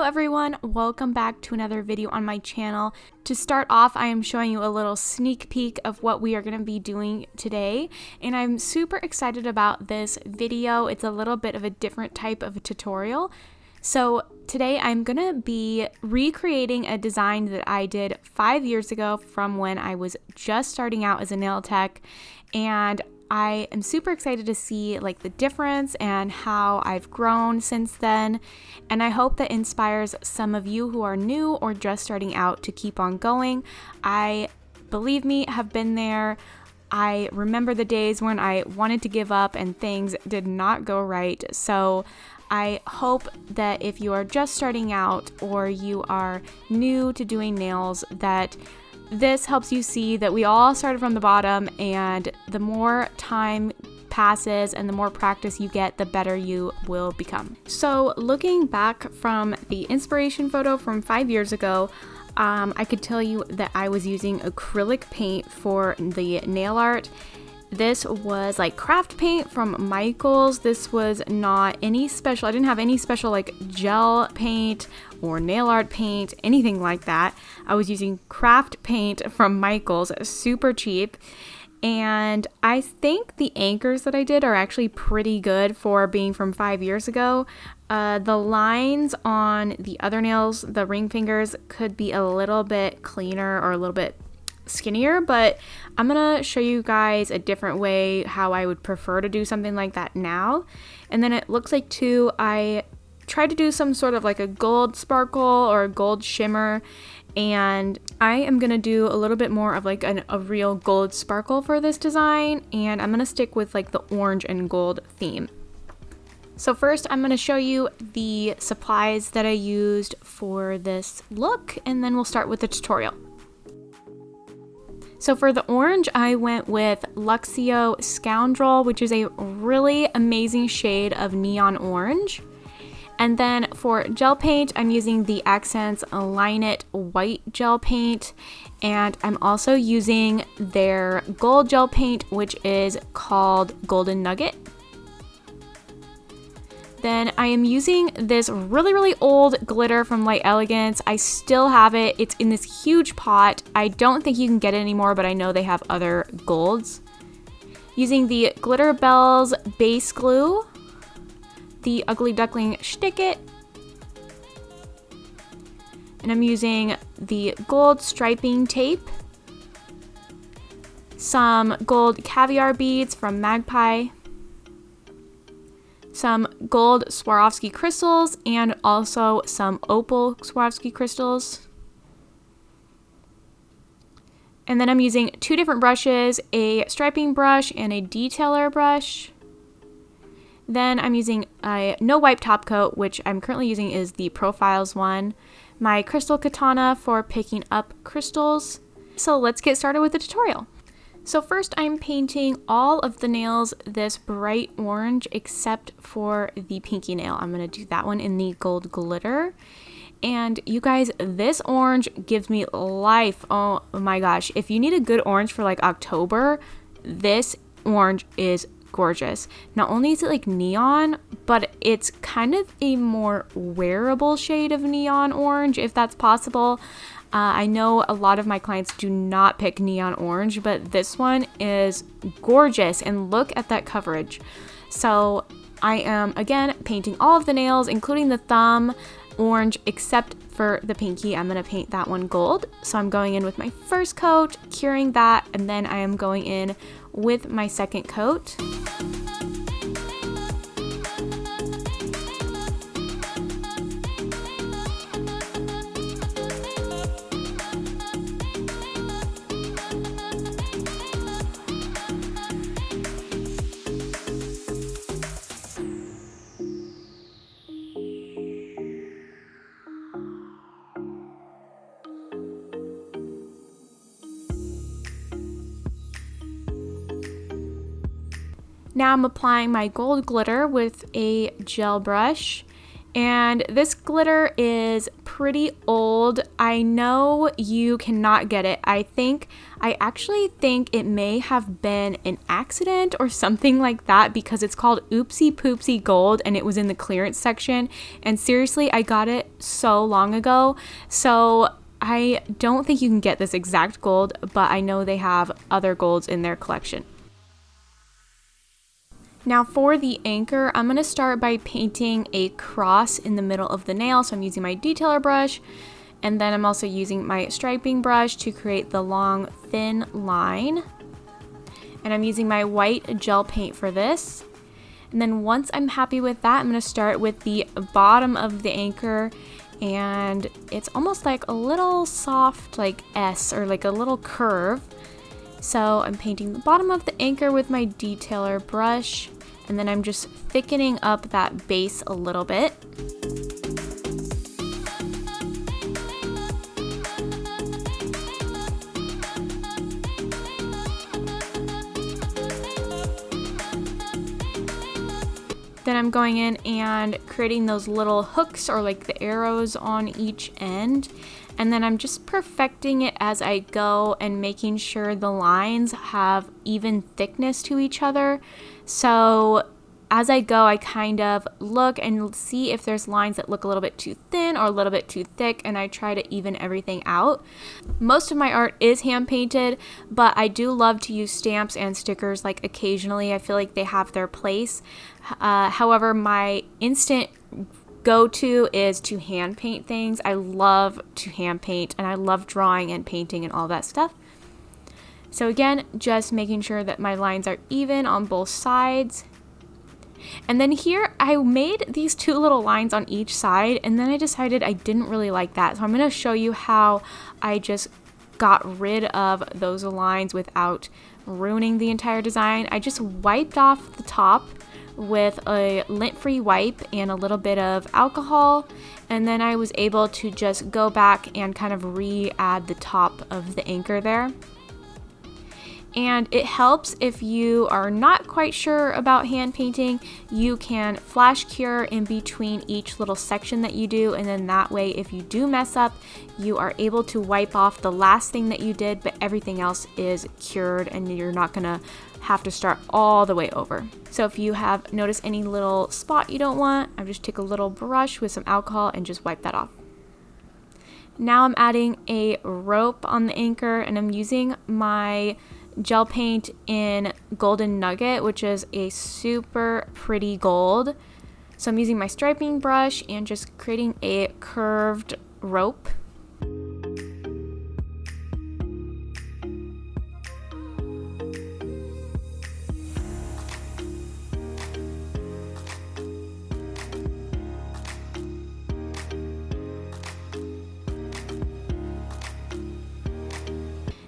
Hello everyone, welcome back to another video on my channel. To start off, I am showing you a little sneak peek of what we are going to be doing today, and I'm super excited about this video. It's a little bit of a different type of a tutorial. So today I'm going to be recreating a design that I did 5 years ago from when I was just starting out as a nail tech, and I am super excited to see like the difference and how I've grown since then, and I hope that inspires some of you who are new or just starting out to keep on going. I, believe me, have been there. I remember the days when I wanted to give up and things did not go right. So I hope that if you are just starting out or you are new to doing nails, that this helps you see that we all started from the bottom, and the more time passes and the more practice you get, the better you will become. So looking back from the inspiration photo from 5 years ago, I could tell you that I was using acrylic paint for the nail art. This was like craft paint from Michael's. This was not any special. I didn't have any special like gel paint or nail art paint, anything like that. I was using craft paint from Michael's, super cheap. And I think the anchors that I did are actually pretty good for being from 5 years ago. The lines on the other nails, the ring fingers, could be a little bit cleaner or a little bit skinnier, but I'm gonna show you guys a different way how I would prefer to do something like that now. And then it looks like too, I tried to do some sort of like a gold sparkle or a gold shimmer, and I am gonna do a little bit more of like a real gold sparkle for this design, and I'm gonna stick with like the orange and gold theme. So first I'm gonna show you the supplies that I used for this look, and then we'll start with the tutorial. So for the orange, I went with Luxio Scoundrel, which is a really amazing shade of neon orange. And then for gel paint, I'm using the Accents Line It White Gel Paint. And I'm also using their gold gel paint, which is called Golden Nugget. Then I am using this really old glitter from Light Elegance. I still have it. It's in this huge pot. I don't think you can get it anymore, but I know they have other golds. Using the Glitter Bells base glue, the Ugly Duckling Stick It, and I'm using the gold striping tape, some gold caviar beads from Magpie, some gold Swarovski crystals, and also some opal Swarovski crystals. And then I'm using two different brushes, a striping brush and a detailer brush. Then I'm using a no wipe top coat, which I'm currently using is the Profiles one, my crystal katana for picking up crystals. So let's get started with the tutorial. So first I'm painting all of the nails this bright orange except for the pinky nail. I'm going to do that one in the gold glitter. And you guys, this orange gives me life. Oh my gosh. If you need a good orange for like October, this orange is gorgeous. Not only is it like neon, but it's kind of a more wearable shade of neon orange, if that's possible. I know a lot of my clients do not pick neon orange, but this one is gorgeous, and look at that coverage. So I am again painting all of the nails, including the thumb orange, except for the pinky. I'm going to paint that one gold. So I'm going in with my first coat, curing that, and then I am going in with my second coat. Now I'm applying my gold glitter with a gel brush, and this glitter is pretty old. I know you cannot get it. I actually think it may have been an accident or something like that, because it's called Oopsie Poopsie Gold and it was in the clearance section. And seriously, I got it so long ago. So I don't think you can get this exact gold, but I know they have other golds in their collection. Now for the anchor, I'm going to start by painting a cross in the middle of the nail. So I'm using my detailer brush, and then I'm also using my striping brush to create the long thin line. And I'm using my white gel paint for this. And then once I'm happy with that, I'm going to start with the bottom of the anchor, and it's almost like a little soft like S, or like a little curve. So I'm painting the bottom of the anchor with my detailer brush, and then I'm just thickening up that base a little bit. Then I'm going in and creating those little hooks, or like the arrows on each end. And then I'm just perfecting it as I go and making sure the lines have even thickness to each other. So as I go, I kind of look and see if there's lines that look a little bit too thin or a little bit too thick, and I try to even everything out. Most of my art is hand painted, but I do love to use stamps and stickers like occasionally. I feel like they have their place. However, my instant go-to is to hand paint things. I love to hand paint, and I love drawing and painting and all that stuff. So again, just making sure that my lines are even on both sides. And then here I made these two little lines on each side, and then I decided I didn't really like that. So I'm going to show you how I just got rid of those lines without ruining the entire design. I just wiped off the top with a lint-free wipe and a little bit of alcohol, and then I was able to just go back and kind of re-add the top of the anchor there. And it helps if you are not quite sure about hand painting. You can flash cure in between each little section that you do, and then that way if you do mess up, you are able to wipe off the last thing that you did, but everything else is cured and you're not gonna have to start all the way over. So if you have noticed any little spot you don't want, I just take a little brush with some alcohol and just wipe that off. Now I'm adding a rope on the anchor, and I'm using my gel paint in Golden Nugget, which is a super pretty gold. So I'm using my striping brush and just creating a curved rope.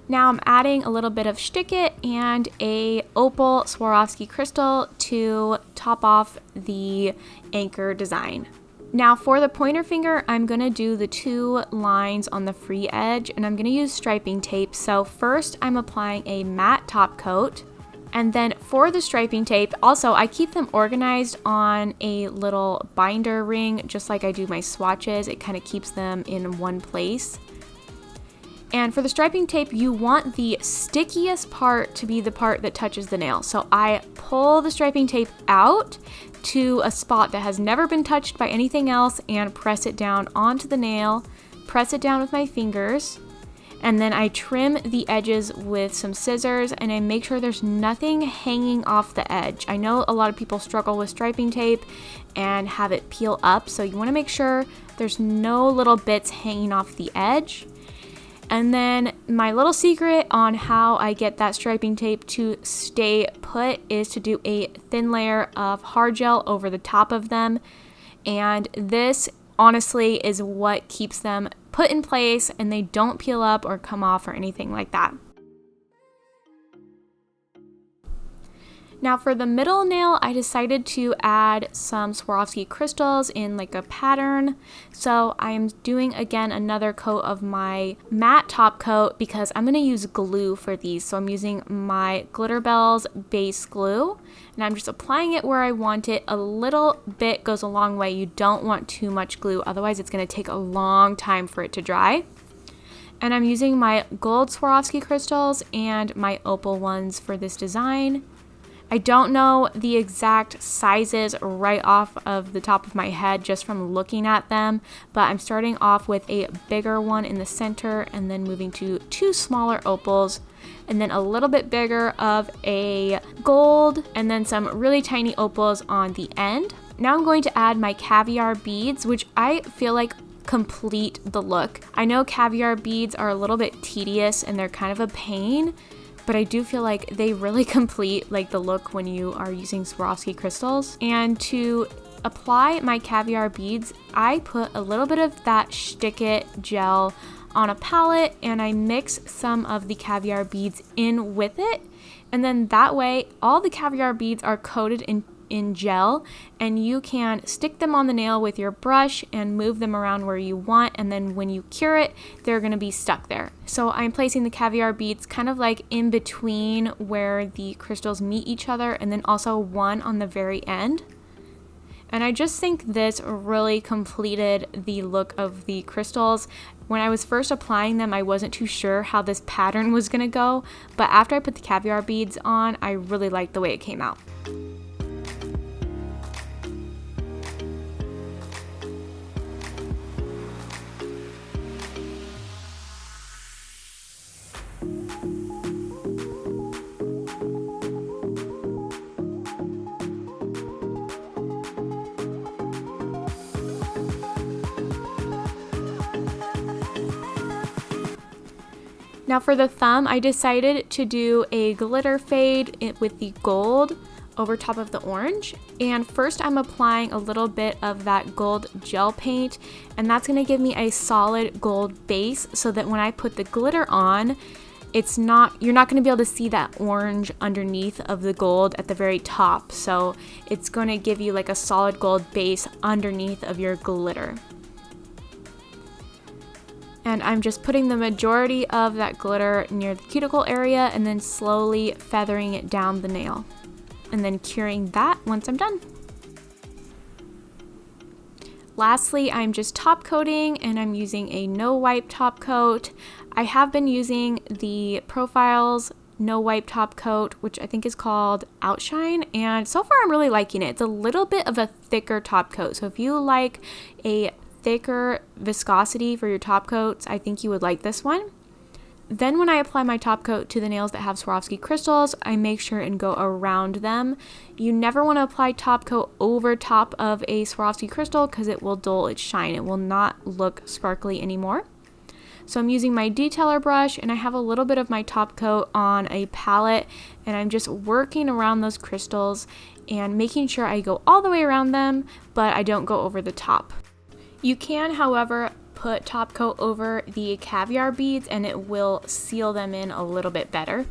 Now I'm adding a little bit of Shtick-It and a opal Swarovski crystal to top off the anchor design. Now for the pointer finger, I'm gonna do the two lines on the free edge, and I'm gonna use striping tape. So first I'm applying a matte top coat, and then for the striping tape, also I keep them organized on a little binder ring, just like I do my swatches. It kind of keeps them in one place. And for the striping tape, you want the stickiest part to be the part that touches the nail. So I pull the striping tape out to a spot that has never been touched by anything else and press it down onto the nail, press it down with my fingers, and then I trim the edges with some scissors, and I make sure there's nothing hanging off the edge. I know a lot of people struggle with striping tape and have it peel up, so you want to make sure there's no little bits hanging off the edge. And then my little secret on how I get that striping tape to stay put is to do a thin layer of hard gel over the top of them. And this honestly is what keeps them put in place, and they don't peel up or come off or anything like that. Now for the middle nail, I decided to add some Swarovski crystals in like a pattern. So I'm doing again another coat of my matte top coat because I'm going to use glue for these. So I'm using my Glitter Bells base glue and I'm just applying it where I want it. A little bit goes a long way. You don't want too much glue, otherwise it's going to take a long time for it to dry. And I'm using my gold Swarovski crystals and my opal ones for this design. I don't know the exact sizes right off of the top of my head just from looking at them, but I'm starting off with a bigger one in the center and then moving to 2 smaller opals and then a little bit bigger of a gold and then some really tiny opals on the end. Now I'm going to add my caviar beads, which I feel like complete the look. I know caviar beads are a little bit tedious and they're kind of a pain, but I do feel like they really complete like the look when you are using Swarovski crystals. And to apply my caviar beads, I put a little bit of that Stick It gel on a palette and I mix some of the caviar beads in with it. And then that way all the caviar beads are coated in gel and you can stick them on the nail with your brush and move them around where you want, and then when you cure it they're going to be stuck there. So I'm placing the caviar beads kind of like in between where the crystals meet each other and then also one on the very end. And I just think this really completed the look of the crystals. When I was first applying them, I wasn't too sure how this pattern was going to go, but after I put the caviar beads on, I really liked the way it came out. Now for the thumb, I decided to do a glitter fade with the gold over top of the orange. And first I'm applying a little bit of that gold gel paint, and that's going to give me a solid gold base so that when I put the glitter on, you're not going to be able to see that orange underneath of the gold at the very top. So it's going to give you like a solid gold base underneath of your glitter. And I'm just putting the majority of that glitter near the cuticle area and then slowly feathering it down the nail. And then curing that once I'm done. Lastly, I'm just top coating and I'm using a no wipe top coat. I have been using the Profiles no wipe top coat, which I think is called Outshine, and so far I'm really liking it. It's a little bit of a thicker top coat, so if you like a thicker viscosity for your top coats, I think you would like this one. Then when I apply my top coat to the nails that have Swarovski crystals, I make sure and go around them. You never want to apply top coat over top of a Swarovski crystal because it will dull its shine. It will not look sparkly anymore. So I'm using my detailer brush and I have a little bit of my top coat on a palette and I'm just working around those crystals and making sure I go all the way around them, but I don't go over the top. You can, however, put top coat over the caviar beads and it will seal them in a little bit better.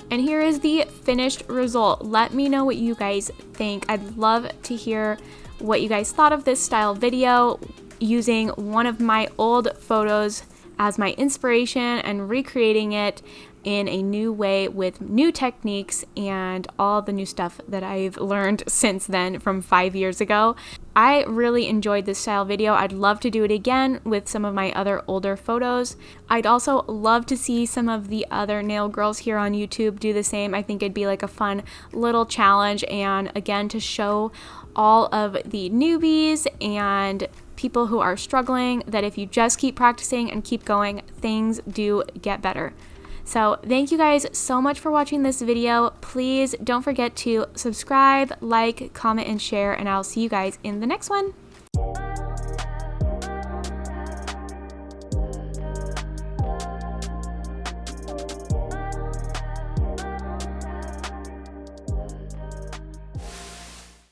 And here is the finished result. Let me know what you guys think. I'd love to hear what you guys thought of this style video, using one of my old photos as my inspiration and recreating it in a new way with new techniques and all the new stuff that I've learned since then from 5 years ago. I really enjoyed this style video. I'd love to do it again with some of my other older photos. I'd also love to see some of the other nail girls here on YouTube do the same. I think it'd be like a fun little challenge, and again, to show all of the newbies and people who are struggling that if you just keep practicing and keep going, things do get better. So thank you guys so much for watching this video. Please don't forget to subscribe, like, comment, and share, and I'll see you guys in the next one.